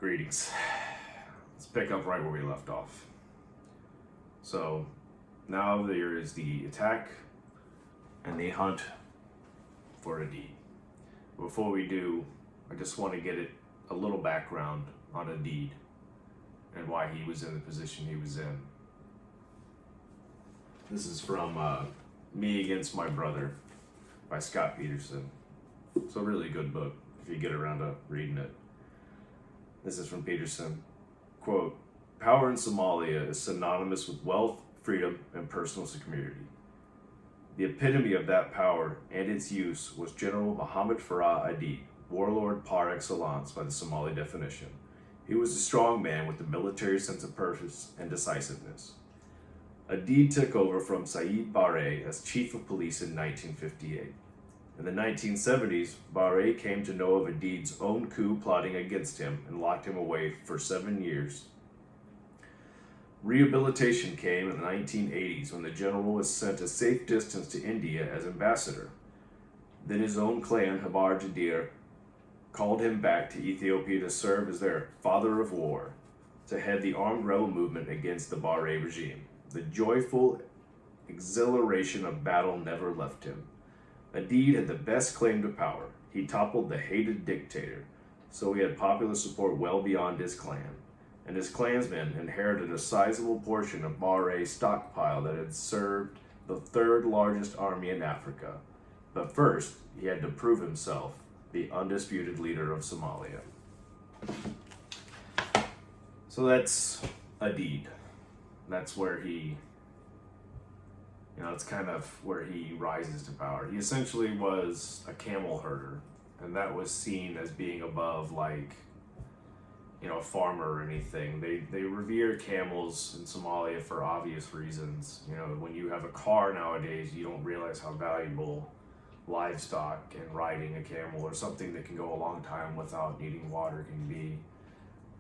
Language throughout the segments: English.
Greetings. Let's pick up right where we left off. So now there is the attack and the hunt for a deed. Before we do, I just want to get a little background on a deed and why he was in the position he was in. This is from Me Against My Brother by Scott Peterson. It's a really good book if you get around to reading it. This is from Peterson. Quote, "Power in Somalia is synonymous with wealth, freedom, and personal security. The epitome of that power and its use was General Mohammed Farah Aidid, warlord par excellence by the Somali definition. He was a strong man with a military sense of purpose and decisiveness. Aidid took over from Said Barre as chief of police in 1958. In the 1970s, Barre came to know of Aidid's own coup plotting against him and locked him away for 7 years. Rehabilitation came in the 1980s when the general was sent a safe distance to India as ambassador. Then his own clan, Habar Jadir, called him back to Ethiopia to serve as their father of war, to head the armed rebel movement against the Barre regime. The joyful exhilaration of battle never left him. Aidid had the best claim to power. He toppled the hated dictator, so he had popular support well beyond his clan, and his clansmen inherited a sizable portion of Barre's stockpile that had served the third largest army in Africa. But first, he had to prove himself the undisputed leader of Somalia." So that's Aidid. That's where it's kind of where he rises to power. He essentially was a camel herder, and that was seen as being above, a farmer or anything. They revere camels in Somalia for obvious reasons. When you have a car nowadays, you don't realize how valuable livestock and riding a camel or something that can go a long time without needing water can be.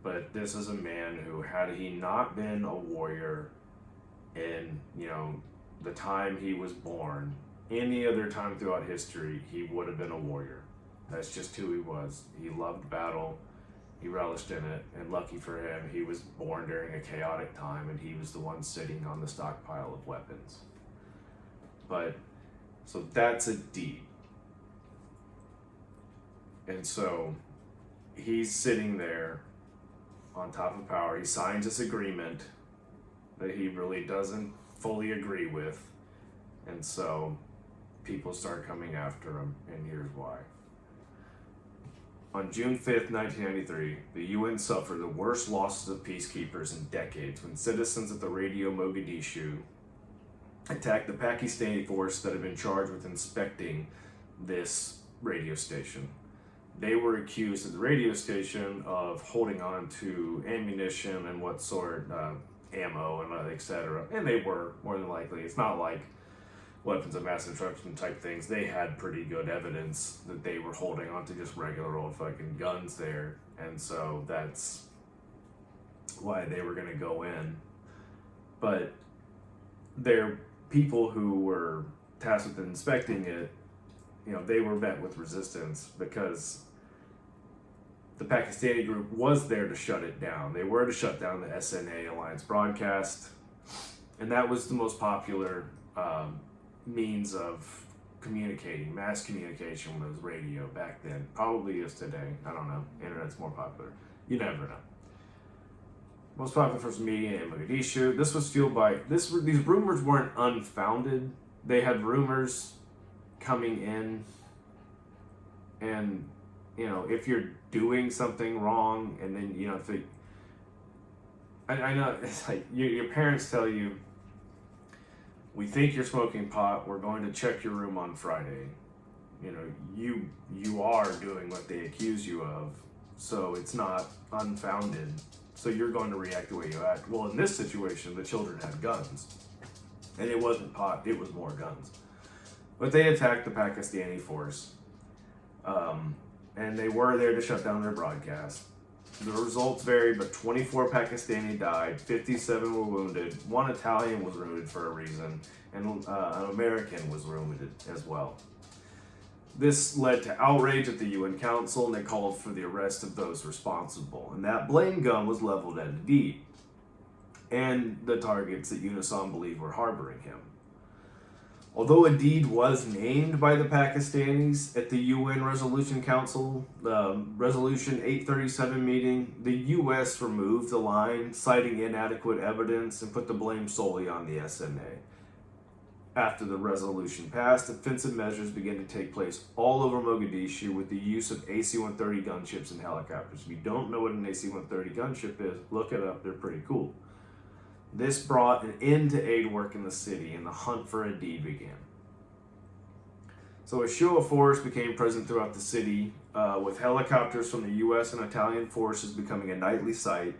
But this is a man who, had he not been a warrior in, the time he was born, any other time throughout history, he would have been a warrior. That's just who he was. He loved battle. He relished in it, and lucky for him, he was born during a chaotic time, and he was the one sitting on the stockpile of weapons. So that's a deed. And so he's sitting there on top of power. He signs this agreement that he really doesn't fully agree with, and so people start coming after him, and here's why. On June 5th, 1993, the UN suffered the worst losses of peacekeepers in decades when citizens at the Radio Mogadishu attacked the Pakistani force that had been charged with inspecting this radio station. They were accused at the radio station of holding on to ammunition and what sort, ammo and etc. And they were, more than likely. It's not like weapons of mass destruction type things. They had pretty good evidence that they were holding on to just regular old fucking guns there. And so that's why they were going to go in. But their people who were tasked with inspecting it, they were met with resistance because the Pakistani group was there to shut it down. They were to shut down the SNA Alliance broadcast, and that was the most popular means of communicating, mass communication was radio back then. Probably is today. I don't know. Internet's more popular. You never know. Most popular first media in Mogadishu. This was fueled by these rumors weren't unfounded. They had rumors coming in, and if you're doing something wrong, and then I know it's like your parents tell you, "We think you're smoking pot. We're going to check your room on Friday." You are doing what they accuse you of, so it's not unfounded. So you're going to react the way you act. Well, in this situation, the children had guns, and it wasn't pot; it was more guns. But they attacked the Pakistani force, and they were there to shut down their broadcast. The results varied, but 24 Pakistani died, 57 were wounded, 1 Italian was wounded for a reason, and an American was wounded as well. This led to outrage at the UN Council, and they called for the arrest of those responsible. And that blame gun was leveled at Adid and the targets that UNISOM believed were harboring him. Although Adid was named by the Pakistanis at the UN Resolution Council, the Resolution 837 meeting, the US removed the line, citing inadequate evidence, and put the blame solely on the SNA. After the resolution passed, offensive measures began to take place all over Mogadishu with the use of AC-130 gunships and helicopters. If you don't know what an AC-130 gunship is, look it up, they're pretty cool. This brought an end to aid work in the city, and the hunt for Adid began. So a show of force became present throughout the city, with helicopters from the U.S. and Italian forces becoming a nightly sight.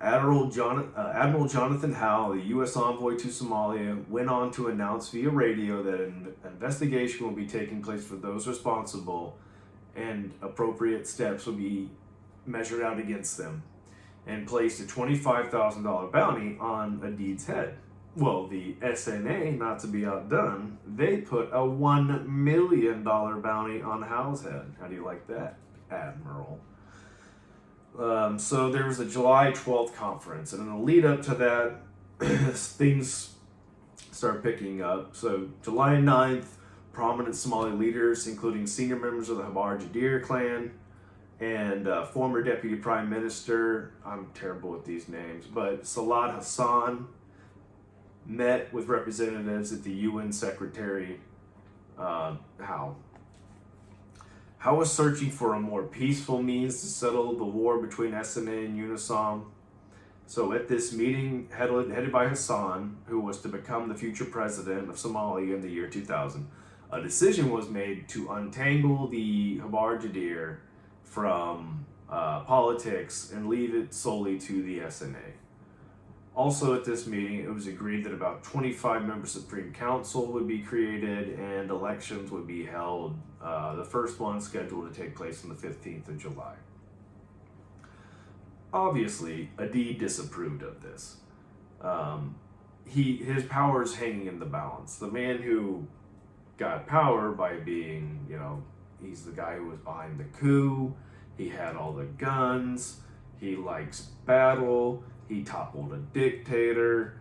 Admiral Jonathan Howe, the U.S. envoy to Somalia, went on to announce via radio that an investigation will be taking place for those responsible, and appropriate steps will be measured out against them, and placed a $25,000 bounty on Adid's head. Well, the SNA, not to be outdone, they put a $1 million bounty on Howe's head. How do you like that, Admiral? So there was a July 12th conference, and in the lead up to that, things start picking up. So July 9th, prominent Somali leaders, including senior members of the Habar Jadir clan, and former Deputy Prime Minister, I'm terrible with these names, but Salad Hassan, met with representatives at the UN Secretary Howe. Howe was searching for a more peaceful means to settle the war between SNA and UNISOM. So at this meeting, headed by Hassan, who was to become the future president of Somalia in the year 2000, a decision was made to untangle the Habar Jadir from politics and leave it solely to the SNA. Also at this meeting, it was agreed that about 25-member Supreme Council would be created and elections would be held, the first one scheduled to take place on the 15th of July. Obviously, Adid disapproved of this. His power is hanging in the balance. The man who got power by being, he's the guy who was behind the coup, he had all the guns, he likes battle, he toppled a dictator,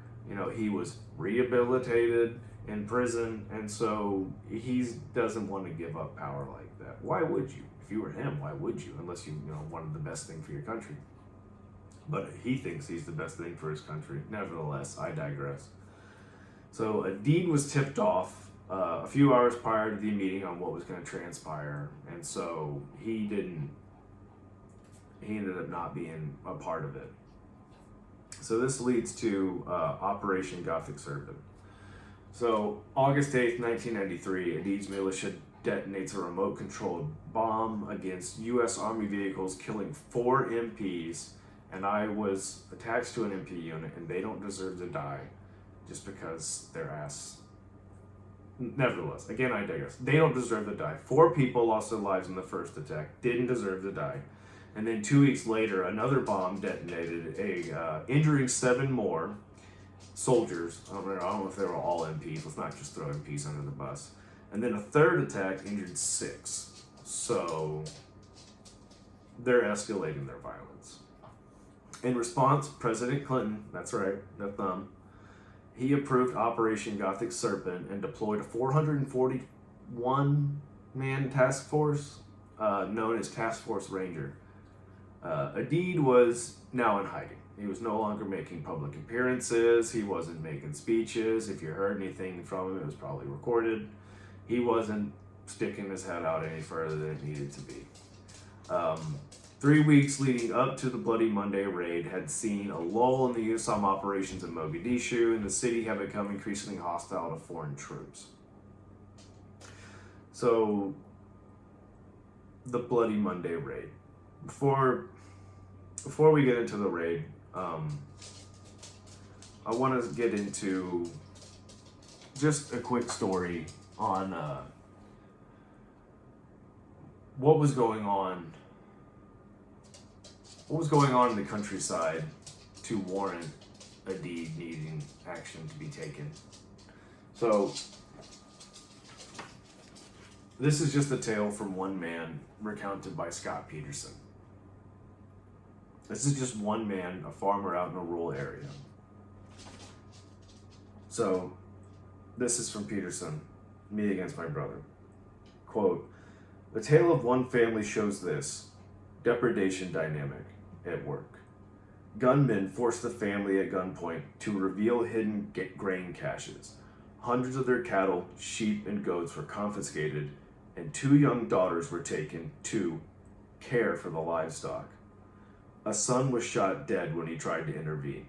he was rehabilitated in prison, and so he doesn't want to give up power like that. Why would you? If you were him, why would you? Unless you wanted the best thing for your country. But he thinks he's the best thing for his country. Nevertheless, I digress. So Adid was tipped off a few hours prior to the meeting on what was going to transpire, and so he ended up not being a part of it. So this leads to Operation Gothic Serpent. So August 8th, 1993, Adid's militia detonates a remote-controlled bomb against U.S. Army vehicles, killing 4 MPs, and I was attached to an MP unit, and they don't deserve to die just because their ass... Nevertheless, again, I digress. They don't deserve to die. 4 people lost their lives in the first attack, didn't deserve to die. And then 2 weeks later, another bomb detonated, injuring 7 more soldiers. I don't know if they were all MPs. Let's not just throw MPs under the bus. And then a third attack injured 6. So they're escalating their violence. In response, President Clinton, that's right, the thumb, he approved Operation Gothic Serpent and deployed a 441-man task force known as Task Force Ranger. Adid was now in hiding. He was no longer making public appearances. He wasn't making speeches. If you heard anything from him, it was probably recorded. He wasn't sticking his head out any further than it needed to be. 3 weeks leading up to the Bloody Monday raid had seen a lull in the UNISOM operations in Mogadishu, and the city had become increasingly hostile to foreign troops. So, the Bloody Monday raid. Before we get into the raid, I want to get into just a quick story on what was going on in the countryside to warrant Adid needing action to be taken. So, This is just a tale from one man recounted by Scott Peterson. This is just one man, a farmer out in a rural area. So, this is from Peterson, me against my brother. Quote, the tale of one family shows this depredation dynamic at work. Gunmen forced the family at gunpoint to reveal hidden grain caches. Hundreds of their cattle, sheep, and goats were confiscated, and 2 young daughters were taken to care for the livestock. A son was shot dead when he tried to intervene.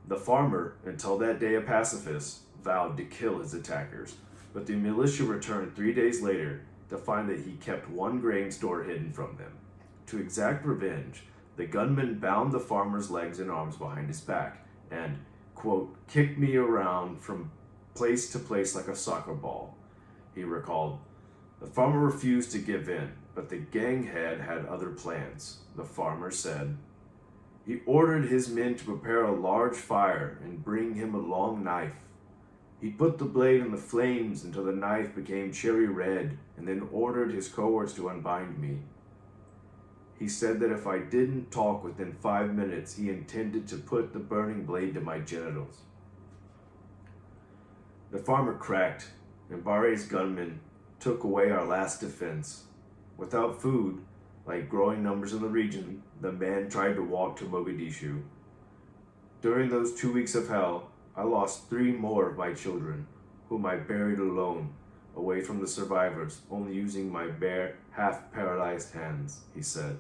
The farmer, until that day a pacifist, vowed to kill his attackers, but the militia returned 3 days later to find that he kept 1 grain store hidden from them. To exact revenge, the gunman bound the farmer's legs and arms behind his back and, quote, kicked me around from place to place like a soccer ball, he recalled. The farmer refused to give in, but the gang head had other plans, the farmer said. He ordered his men to prepare a large fire and bring him a long knife. He put the blade in the flames until the knife became cherry red, and then ordered his cohorts to unbind me. He said that if I didn't talk within 5 minutes, he intended to put the burning blade to my genitals. The farmer cracked, and Bare's gunmen took away our last defense. Without food, like growing numbers in the region, the man tried to walk to Mogadishu. During those 2 weeks of hell, I lost 3 more of my children, whom I buried alone, away from the survivors, only using my bare, half-paralyzed hands, he said.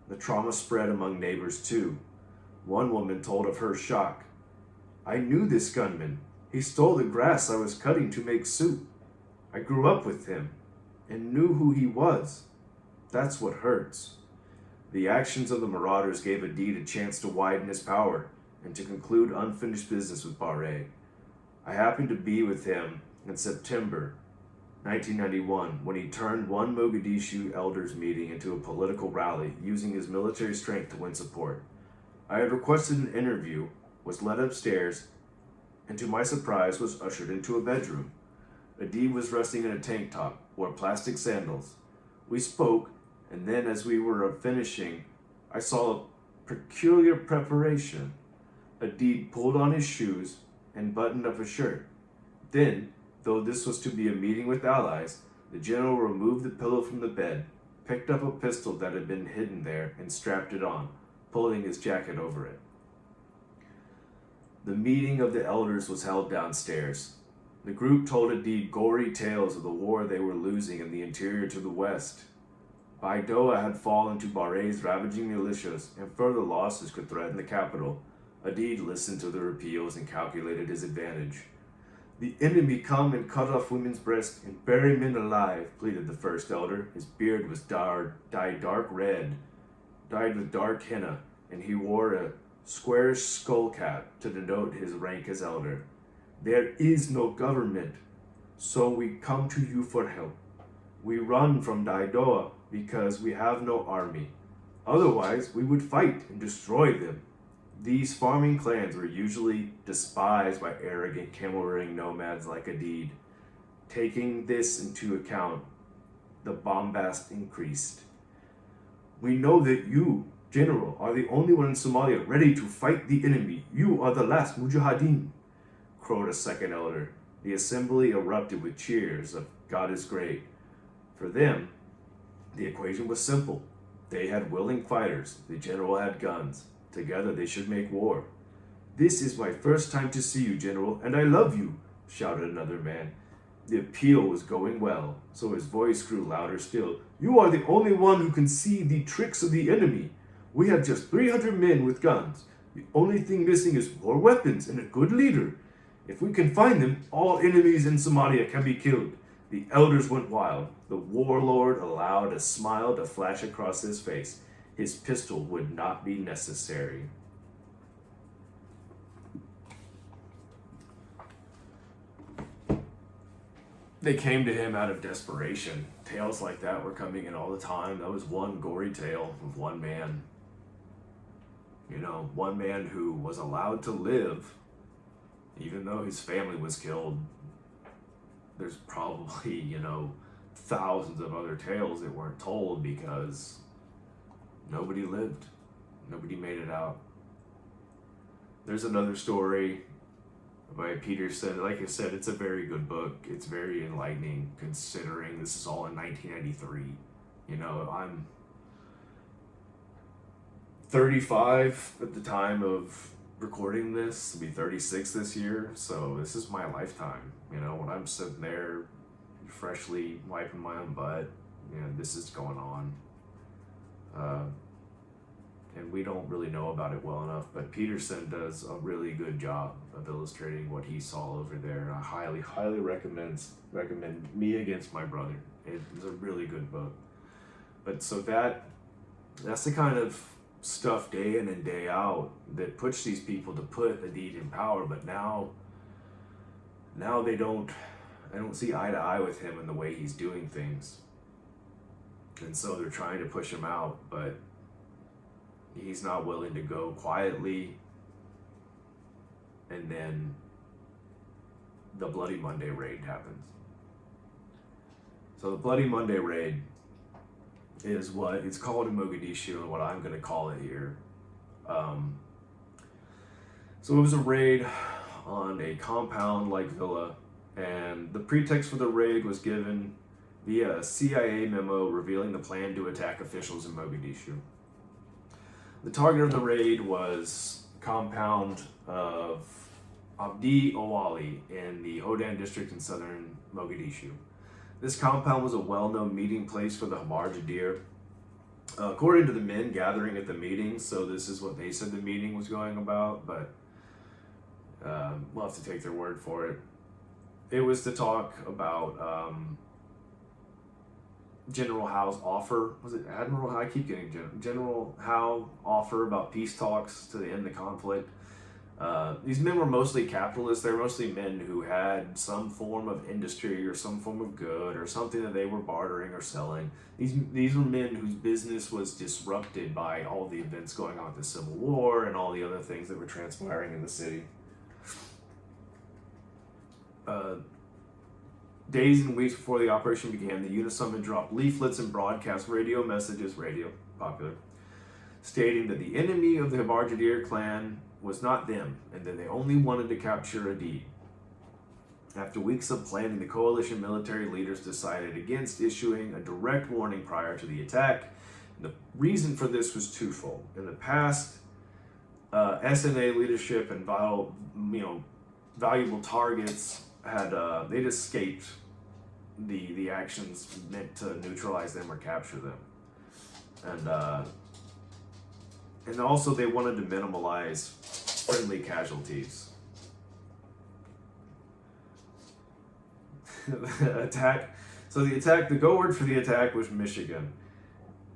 The trauma spread among neighbors too. One woman told of her shock. I knew this gunman. He stole the grass I was cutting to make soup. I grew up with him and knew who he was. That's what hurts. The actions of the marauders gave Adid a chance to widen his power and to conclude unfinished business with Bare. I happened to be with him in September 1991 when he turned one Mogadishu elders meeting into a political rally using his military strength to win support. I had requested an interview, was led upstairs, and to my surprise was ushered into a bedroom. Adid was resting in a tank top, wore plastic sandals. We spoke, and then as we were finishing, I saw a peculiar preparation. Adid pulled on his shoes and buttoned up his shirt. Then, though this was to be a meeting with allies, the general removed the pillow from the bed, picked up a pistol that had been hidden there, and strapped it on, pulling his jacket over it. The meeting of the elders was held downstairs. The group told Adid gory tales of the war they were losing in the interior to the west. Baidoa had fallen to Bare's ravaging militias, and further losses could threaten the capital. Adid listened to their appeals and calculated his advantage. The enemy come and cut off women's breasts and bury men alive, pleaded the first elder. His beard was dyed dark red, dyed with dark henna, and he wore a squarish skull cap to denote his rank as elder. There is no government, so we come to you for help. We run from Daidoa because we have no army. Otherwise, we would fight and destroy them. These farming clans were usually despised by arrogant camel-riding nomads like Adid. Taking this into account, the bombast increased. We know that you, General, are the only one in Somalia ready to fight the enemy. You are the last Mujahideen, crowed a second elder. The assembly erupted with cheers of God is great. For them, the equation was simple. They had willing fighters. The general had guns. Together they should make war. This is my first time to see you, General, and I love you, shouted another man. The appeal was going well, so his voice grew louder still. You are the only one who can see the tricks of the enemy. We have just 300 men with guns. The only thing missing is more weapons and a good leader. If we can find them, all enemies in Somalia can be killed. The elders went wild. The warlord allowed a smile to flash across his face. His pistol would not be necessary. They came to him out of desperation. Tales like that were coming in all the time. That was one gory tale of one man. One man who was allowed to live, even though his family was killed. There's probably, thousands of other tales that weren't told because nobody lived. Nobody made it out. There's another story by Peterson. Like I said, it's a very good book. It's very enlightening considering this is all in 1993. You know, I'm 35 at the time of recording this. I'll be 36 this year, so this is my lifetime. You know, when I'm sitting there freshly wiping my own butt, you know, this is going on. And we don't really know about it well enough, but Peterson does a really good job of illustrating what he saw over there. I highly recommend Me Against My Brother. It's a really good book. But so that's the kind of stuff day in and day out that puts these people to put a deed in power. But now I don't see eye to eye with him in the way he's doing things, and so they're trying to push him out, but he's not willing to go quietly. And then the Bloody Monday raid happens. So the Bloody Monday raid is what it's called in Mogadishu and what I'm going to call it here. So it was a raid on a compound-like villa, and the pretext for the raid was given via a CIA memo revealing the plan to attack officials in Mogadishu. The target of the raid was compound of Abdi Owali in the Hodan district in southern Mogadishu. This compound was a well-known meeting place for the Habar-Jadir. According to the men gathering at the meeting, so this is what they said the meeting was going about, but we'll have to take their word for it. It was to talk about General Howe's offer. Was it Admiral Howe? I keep getting General Howe offer about peace talks to end the conflict. These men were mostly capitalists. They were mostly men who had some form of industry or some form of good or something that they were bartering or selling. These were men whose business was disrupted by all the events going on with the Civil War and all the other things that were transpiring in the city. Days and weeks before the operation began, the Unisummit dropped leaflets and broadcast radio messages, popular, stating that the enemy of the Habar-Jadir clan was not them, and that they only wanted to capture a deed. After weeks of planning, the coalition military leaders decided against issuing a direct warning prior to the attack. The reason for this was twofold. In the past, SNA leadership and valuable targets they'd escaped the actions meant to neutralize them or capture them, and also they wanted to minimize friendly casualties. The go word for the attack was Michigan,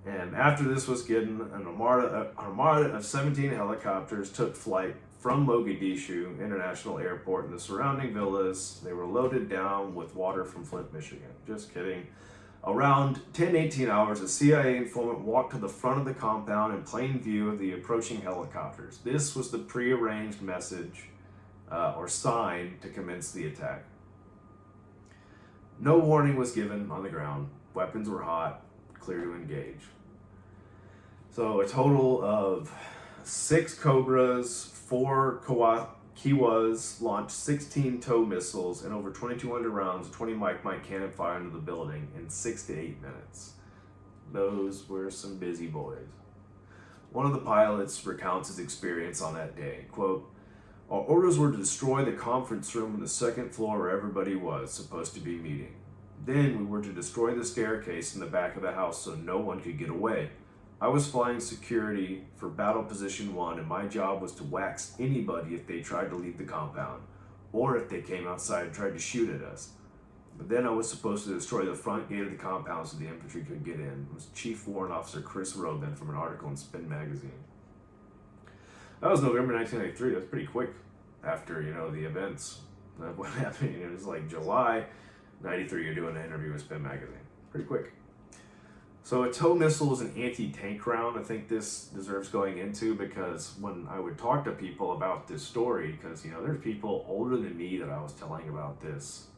and after this was given, an armada of 17 helicopters took flight from Mogadishu International Airport and the surrounding villas. They were loaded down with water from Flint, Michigan. Just kidding. Around 10-18 hours, a CIA informant walked to the front of the compound in plain view of the approaching helicopters. This was the prearranged message or sign to commence the attack. No warning was given on the ground. Weapons were hot, clear to engage. So a total of 6 Cobras, 4 Kiwas launched 16 tow missiles and over 2,200 rounds of 20 Mike cannon fire into the building in 6 to 8 minutes. Those were some busy boys. One of the pilots recounts his experience on that day. Quote, "Our orders were to destroy the conference room on the second floor where everybody was supposed to be meeting. Then we were to destroy the staircase in the back of the house so no one could get away. I was flying security for Battle Position 1, and my job was to wax anybody if they tried to leave the compound, or if they came outside and tried to shoot at us. But then I was supposed to destroy the front gate of the compound so the infantry could get in." It was Chief Warrant Officer Chris Robin from an article in Spin Magazine. That was November 1993. That was pretty quick after, the events. What happened? It was like July 93, you're doing an interview with Spin Magazine. Pretty quick. So a tow missile is an anti-tank round. I think this deserves going into because when I would talk to people about this story, because there's people older than me that I was telling about this.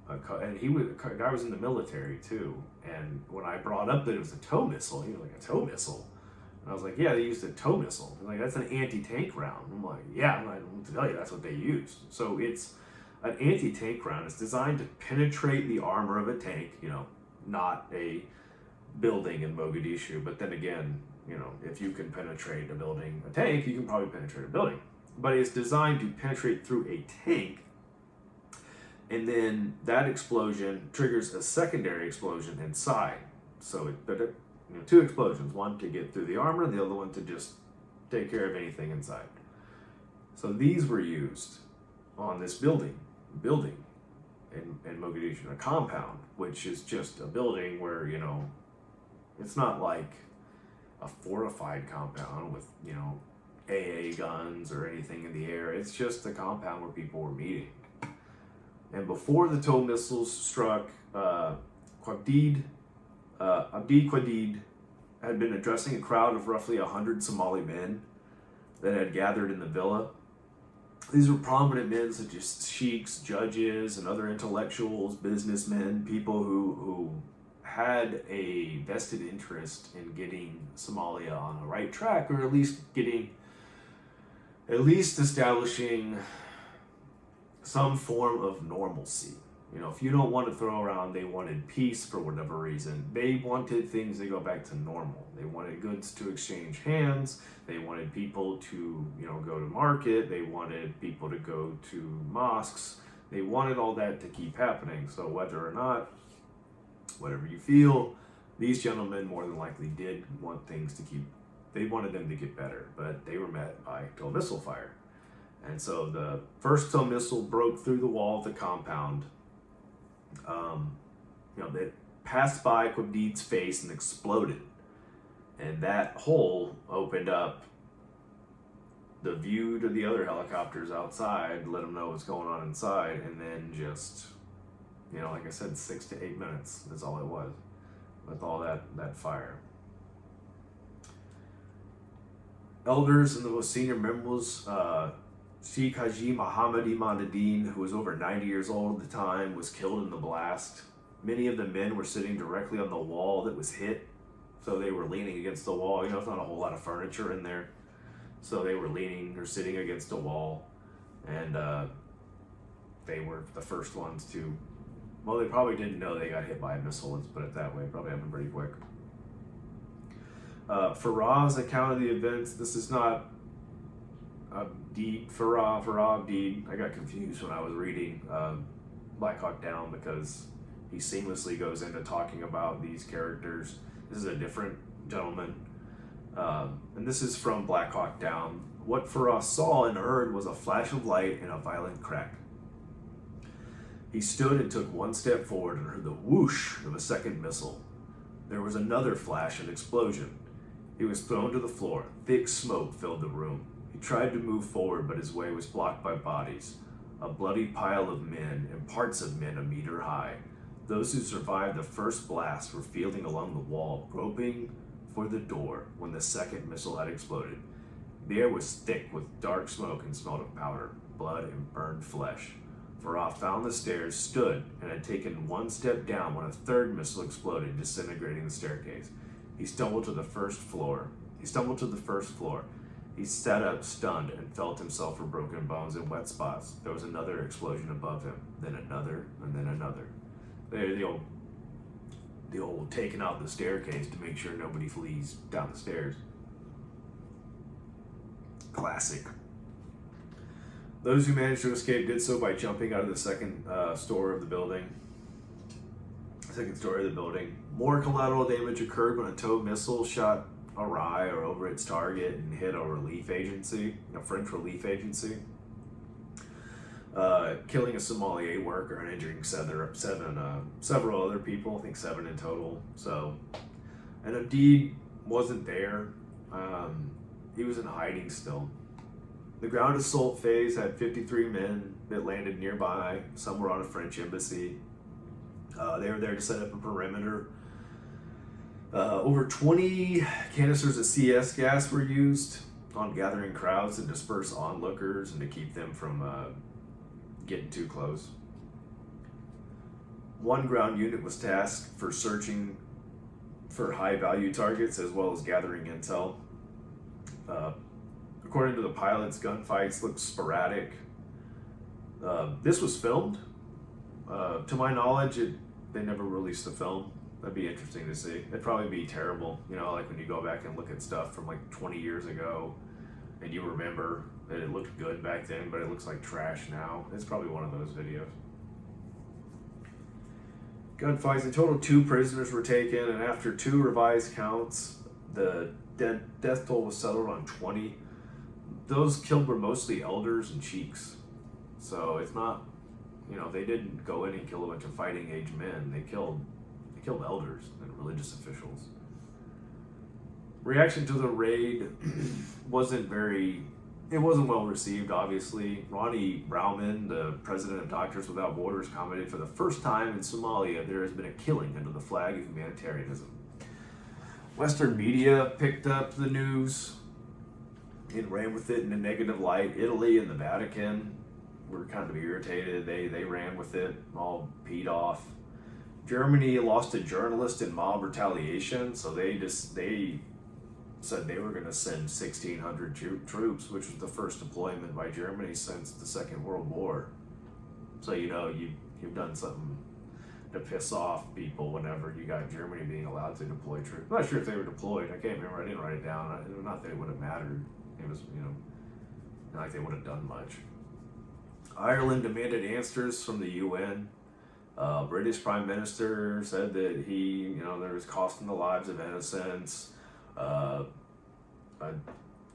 And a guy was in the military too. And when I brought up that it was a tow missile, he was like, a tow missile? And I was like, yeah, they used a tow missile. And like, that's an anti-tank round. I'm like, yeah, I'm not going to tell you that's what they used. So it's an anti-tank round. It's designed to penetrate the armor of a tank, not a building in Mogadishu. But then again, if you can penetrate a tank, you can probably penetrate a building. But it's designed to penetrate through a tank, and then that explosion triggers a secondary explosion inside. So two explosions, one to get through the armor, the other one to just take care of anything inside. So these were used on this building in Mogadishu, a compound, which is just a building where, it's not like a fortified compound with, AA guns or anything in the air. It's just a compound where people were meeting. And before the tow missiles struck, Abdi Quadid had been addressing a crowd of roughly 100 Somali men that had gathered in the villa. These were prominent men such as sheiks, judges, and other intellectuals, businessmen, people who had a vested interest in getting Somalia on the right track, or at least establishing some form of normalcy. If you don't want to throw around, they wanted peace for whatever reason. They wanted things to go back to normal. They wanted goods to exchange hands. They wanted people to, go to market. They wanted people to go to mosques. They wanted all that to keep happening. So whether or not, whatever you feel, these gentlemen more than likely did want things to they wanted them to get better, but they were met by tow missile fire. And so the first tow missile broke through the wall of the compound. It passed by Quadid's face and exploded. And that hole opened up the view to the other helicopters outside, let them know what's going on inside, and then just, like I said, 6 to 8 minutes is all it was with all that fire. Elders and the most senior members, Sheikh Haji Muhammad Imanuddin, who was over 90 years old at the time, was killed in the blast. Many of the men were sitting directly on the wall that was hit, so they were leaning against the wall. It's not a whole lot of furniture in there, so they were leaning or sitting against a wall, and they were the first ones to, they probably didn't know they got hit by a missile, let's put it that way. It probably happened pretty quick. Farah's account of the events, this is not Farah Abdi. I got confused when I was reading Black Hawk Down because he seamlessly goes into talking about these characters. This is a different gentleman. And this is from Black Hawk Down. What Farah saw and heard was a flash of light and a violent crack. He stood and took one step forward and heard the whoosh of a second missile. There was another flash and explosion. He was thrown to the floor. Thick smoke filled the room. He tried to move forward, but his way was blocked by bodies. A bloody pile of men and parts of men a meter high. Those who survived the first blast were feeling along the wall, groping for the door when the second missile had exploded. The air was thick with dark smoke and smelled of powder, blood, and burned flesh. Farah found the stairs, stood, and had taken one step down when a third missile exploded, disintegrating the staircase. He stumbled to the first floor. He sat up, stunned, and felt himself for broken bones and wet spots. There was another explosion above him, then another, and then another. The old taking out the staircase to make sure nobody flees down the stairs. Classic. Those who managed to escape did so by jumping out of the second story of the building. More collateral damage occurred when a tow missile shot awry or over its target and hit a French relief agency, killing a Somali aid worker and injuring several other people. I think 7 in total. So, and Abdi wasn't there. He was in hiding still. The ground assault phase had 53 men that landed nearby. Some were on a French embassy. They were there to set up a perimeter. Over 20 canisters of CS gas were used on gathering crowds to disperse onlookers and to keep them from getting too close. One ground unit was tasked for searching for high-value targets as well as gathering intel. According to the pilots, gunfights looked sporadic. This was filmed. To my knowledge, they never released the film. That'd be interesting to see. It'd probably be terrible, like when you go back and look at stuff from like 20 years ago and you remember that it looked good back then, but it looks like trash now. It's probably one of those videos. Gunfights. In total, 2 prisoners were taken, and after 2 revised counts, the death toll was settled on 20. Those killed were mostly elders and sheiks. So it's not, they didn't go in and kill a bunch of fighting age men. They killed elders and religious officials. Reaction to the raid wasn't well received, obviously. Ronnie Brauman, the president of Doctors Without Borders, commented, "For the first time in Somalia, there has been a killing under the flag of humanitarianism." Western media picked up the news and ran with it in a negative light. Italy and the Vatican were kind of irritated. They ran with it, all peed off. Germany lost a journalist in mob retaliation, so they said they were going to send 1,600 troops, which was the first deployment by Germany since the Second World War. So you've done something to piss off people whenever you got Germany being allowed to deploy troops. I'm not sure if they were deployed. I can't remember. I didn't write it down. Not that it would have mattered. It was, not like they would have done much. Ireland demanded answers from the UN. British Prime Minister said that there was costing the lives of innocents. A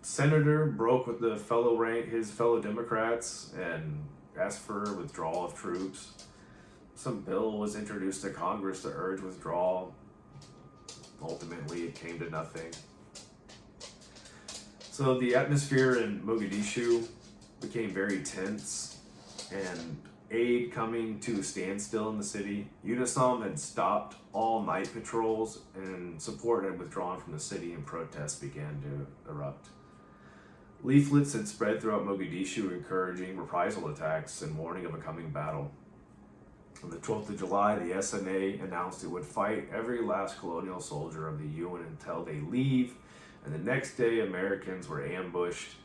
senator broke with his fellow Democrats and asked for withdrawal of troops. Some bill was introduced to Congress to urge withdrawal. Ultimately, it came to nothing. So the atmosphere in Mogadishu became very tense, and aid coming to a standstill in the city. UNISOM had stopped all night patrols, and support had withdrawn from the city, and protests began to erupt. Leaflets had spread throughout Mogadishu encouraging reprisal attacks and warning of a coming battle. On the 12th of July, the SNA announced it would fight every last colonial soldier of the UN until they leave, and the next day Americans were ambushed,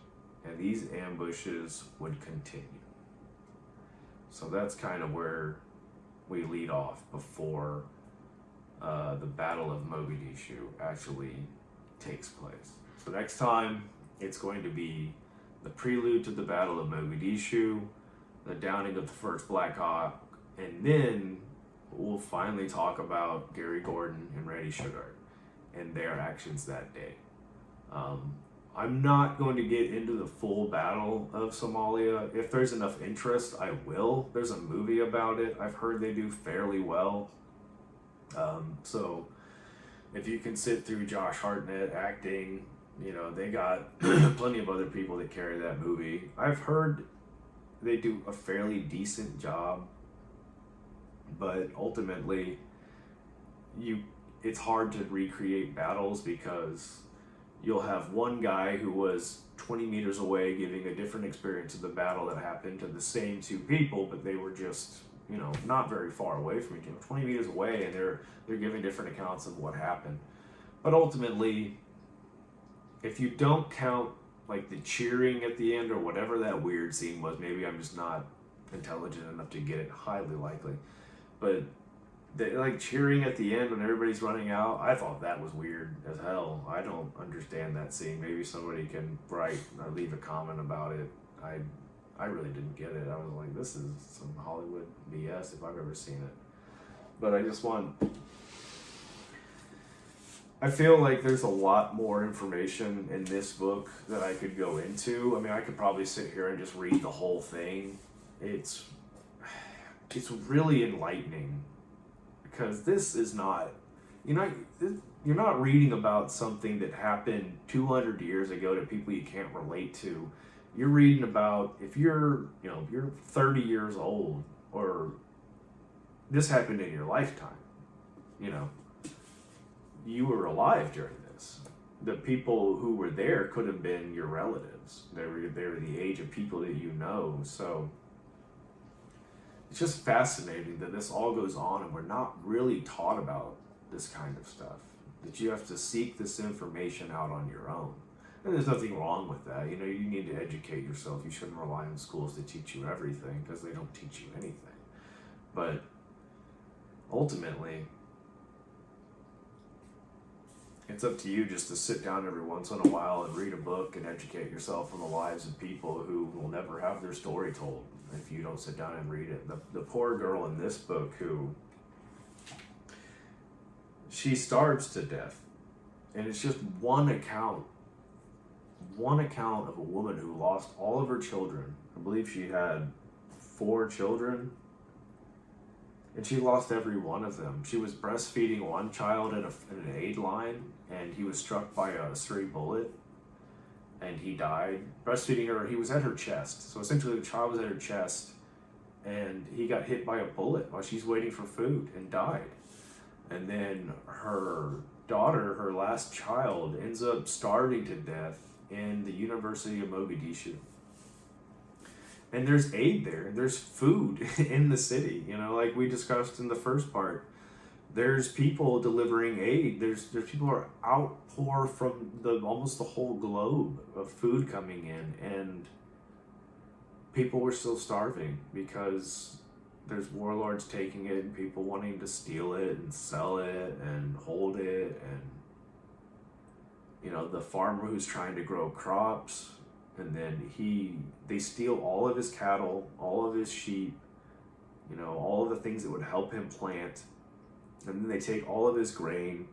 and these ambushes would continue. So that's kind of where we lead off before the Battle of Mogadishu actually takes place. So next time, it's going to be the prelude to the Battle of Mogadishu, the downing of the first Black Hawk, and then we'll finally talk about Gary Gordon and Randy Sugar and their actions that day. I'm not going to get into the full battle of Somalia. If there's enough interest, I will. There's a movie about it. I've heard they do fairly well. So if you can sit through Josh Hartnett acting, they got plenty of other people that carry that movie. I've heard they do a fairly decent job, but ultimately it's hard to recreate battles because you'll have one guy who was 20 meters away giving a different experience of the battle that happened to the same 2 people, but they were just, not very far away from each other, 20 meters away, and they're giving different accounts of what happened. But ultimately, if you don't count like the cheering at the end or whatever that weird scene was, maybe I'm just not intelligent enough to get it, highly likely, but they like cheering at the end when everybody's running out. I thought that was weird as hell. I don't understand that scene. Maybe somebody can write or leave a comment about it. I really didn't get it. I was like, this is some Hollywood BS if I've ever seen it. But I feel like there's a lot more information in this book that I could go into. I mean, I could probably sit here and just read the whole thing. It's really enlightening. Because this is not, you're not reading about something that happened 200 years ago to people you can't relate to. You're reading about if you're 30 years old, or this happened in your lifetime. You were alive during this. The people who were there could have been your relatives. They were the age of people that you know. So it's just fascinating that this all goes on and we're not really taught about this kind of stuff. That you have to seek this information out on your own. And there's nothing wrong with that. You know, you need to educate yourself. You shouldn't rely on schools to teach you everything, because they don't teach you anything. But ultimately, it's up to you just to sit down every once in a while and read a book and educate yourself on the lives of people who will never have their story told if you don't sit down and read it. The poor girl in this book who, she starves to death, and it's just one account of a woman who lost all of her children. I believe she had 4 children, and she lost every one of them. She was breastfeeding one child in an aid line, and he was struck by a stray bullet, and he died. Breastfeeding her, he was at her chest. So essentially the child was at her chest, and he got hit by a bullet while she's waiting for food and died. And then her daughter, her last child, ends up starving to death in the University of Mogadishu. And there's aid there, and there's food in the city, you know, like we discussed in the first part. There's people delivering aid. There's people who are outpour from almost the whole globe of food coming in, and people were still starving because there's warlords taking it and people wanting to steal it and sell it and hold it, and you know, the farmer who's trying to grow crops, and then they steal all of his cattle, all of his sheep, you know, all of the things that would help him plant, and then they take all of his grain,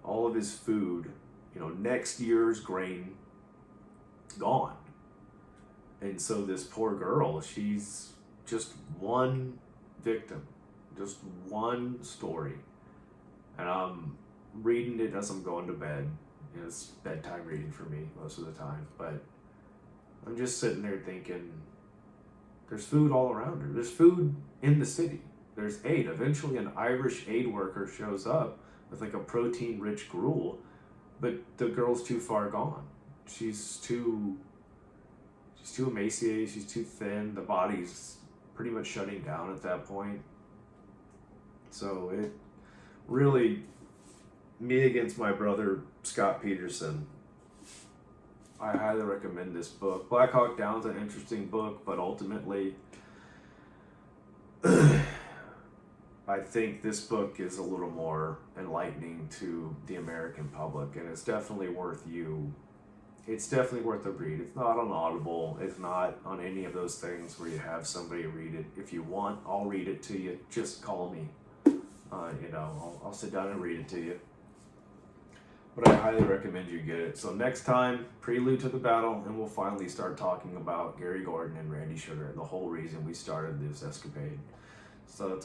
all of his food, you know, next year's grain gone. And so this poor girl, she's just one victim, just one story. And I'm reading it as I'm going to bed. You know, it's bedtime reading for me most of the time, but I'm just sitting there thinking, there's food all around her. There's food in the city. There's aid. Eventually an Irish aid worker shows up with like a protein-rich gruel, but the girl's too far gone. She's too emaciated, she's too thin, the body's pretty much shutting down at that point. So it really, me against my brother Scott Peterson. I highly recommend this book. Black Hawk Down's an interesting book, but ultimately I think this book is a little more enlightening to the American public, and it's definitely worth a read. It's not on Audible. It's not on any of those things where you have somebody read it. If you want, I'll read it to you. Just call me. You know, I'll sit down and read it to you. But I highly recommend you get it. So next time, Prelude to the Battle, and we'll finally start talking about Gary Gordon and Randy Sugar, the whole reason we started this escapade. So that's all.